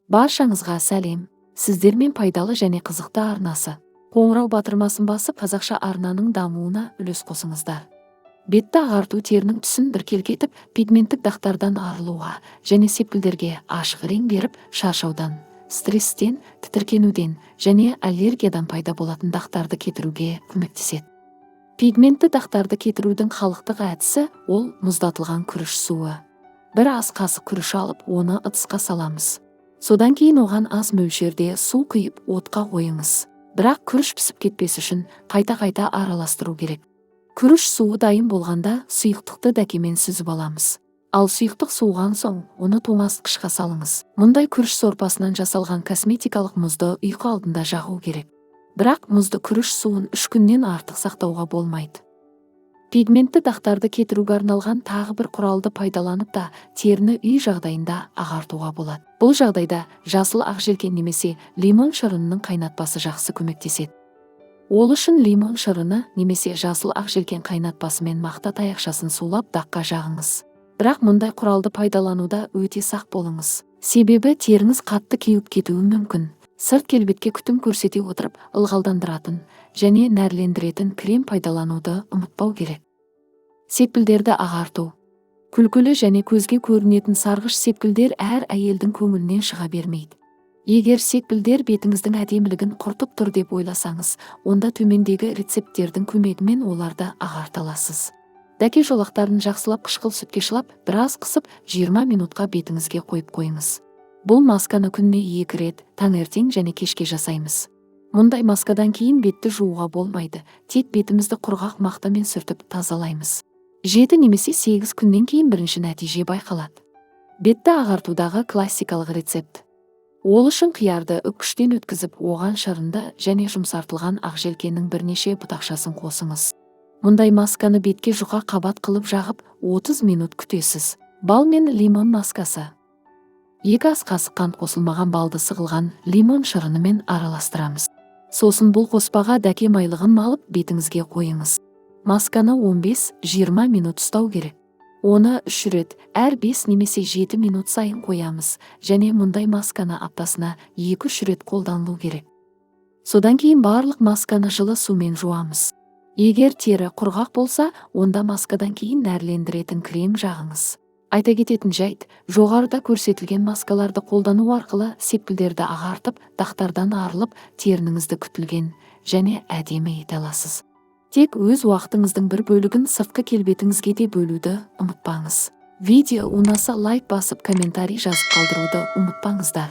Баршаңызға сәлем. Сіздермен пайдалы және қызықты арнасы. Қоңырау батырмасын басып, қазақша арнаның дамуына үлес қосыңыздар. Бетті ағарту терінің түсін біркелкетіп, пигменттік дақтардан арылуға және сепкілдерге ашық рең беріп, шаршаудан, стресстен, тітіркенуден және аллергиядан пайда болатын дақтарды кетіруге көмектеседі. Пигментті дақтарды кетірудің халықтық әдісі ол мұздатылған күріш суы. Бір ас қасық күріш алып, оны ыдысқа саламыз. Содан кейін оған аз мөлшерде су құйып отқа қойыңыз. Бірақ күріш пісіп кетпес үшін қайта-қайта араластыру керек. Күріш суы дайын болғанда сұйықтықты дәкемен сүзіп аламыз. Ал сұйықтық суыған соң оны тоңазытқышқа салыңыз. Мұндай күріш сорпасынан жасалған косметикалық мұзды ұйқы алдында жағу керек. Бірақ мұзды күріш суын 3 күннен артық сақтауға болмайды. Пигментті дақтарды кетіруге арналған тағы бір құралды пайдаланып та теріні үй жағдайында ағартуға болады. Бұл жағдайда жасыл ақжелкен немесе лимон шырынының қайнатпасы жақсы көмектеседі. Ол үшін лимон шырыны немесе жасыл ақжелкен қайнатпасымен мақта таяқшасын сулап даққа жағыңыз. Бірақ мұндай құралды пайдалануда өте сақ болыңыз. Себебі теріңіз қатты кеуіп кетуі мүмкін. Сырт келбетке күтім көрсете отырып, ылғалдандыратын және нәрлендіретін крем пайдалануды ұмытпау керек. Сепкілдерді ағарту. Күлкілі және көзге көрінетін сарғыш сепкілдер әр әйелдің көңілінен шыға бермейді. Егер сепкілдер бетіңіздің әдемілігін құртып тұр деп ойласаңыз, онда төмендегі рецепттердің көмегімен оларды ағарта аласыз. Дәке жолақтарын жақсылап қышқыл сүтке шылап, біраз қысып, 20 минутқа бетіңізге қойып қойыңыз. Бұл масканы күніне 2 рет, таңертең және кешке жасаймыз. Мұндай маскадан кейін бетті жууға болмайды, тек бетімізді құрғақ мақтамен сүртіп тазалаймыз. 7 немесе 8 күннен кейін бірінші нәтиже байқалады. Бетті ағартудағы классикалық рецепт. Ол үшін қиярды үккіштен өткізіп, оған шырынды және жұмсартылған ақжелкеннің бірнеше бұтақшасын қосыңыз. Мұндай масканы бетке жұқа қабат қылып жағып, 30 минут күтесіз. Бал мен лимон маскасы. 2 ас қасық қант қосылмаған балды сығылған лимон шырынымен араластырамыз. Сосын бұл қоспаға дәке майлығын малып бетіңізге қойыңыз. Масканы 15-20 минут ұстау керек. Оны 3 рет, әр 5 немесе 7 минут сайын қоямыз, және мұндай масканы аптасына 2-3 рет қолданылу керек. Содан кейін барлық масканы жылы сумен жуамыз. Егер тері құрғақ болса, онда маскадан кейін нәрлендіретін крем жағыңыз. Айта кететін жайт, жоғарыда көрсетілген маскаларды қолдану арқылы сепкілдерді ағартып, дақтардан арылып, терініңізді күтілген және әдемі ете аласыз. Тек өз уақытыңыздың бір бөлігін сыртқы келбетіңізге де бөлуді ұмытпаңыз. Видео ұнаса лайк басып, комментарий жазып қалдыруды ұмытпаңыздар.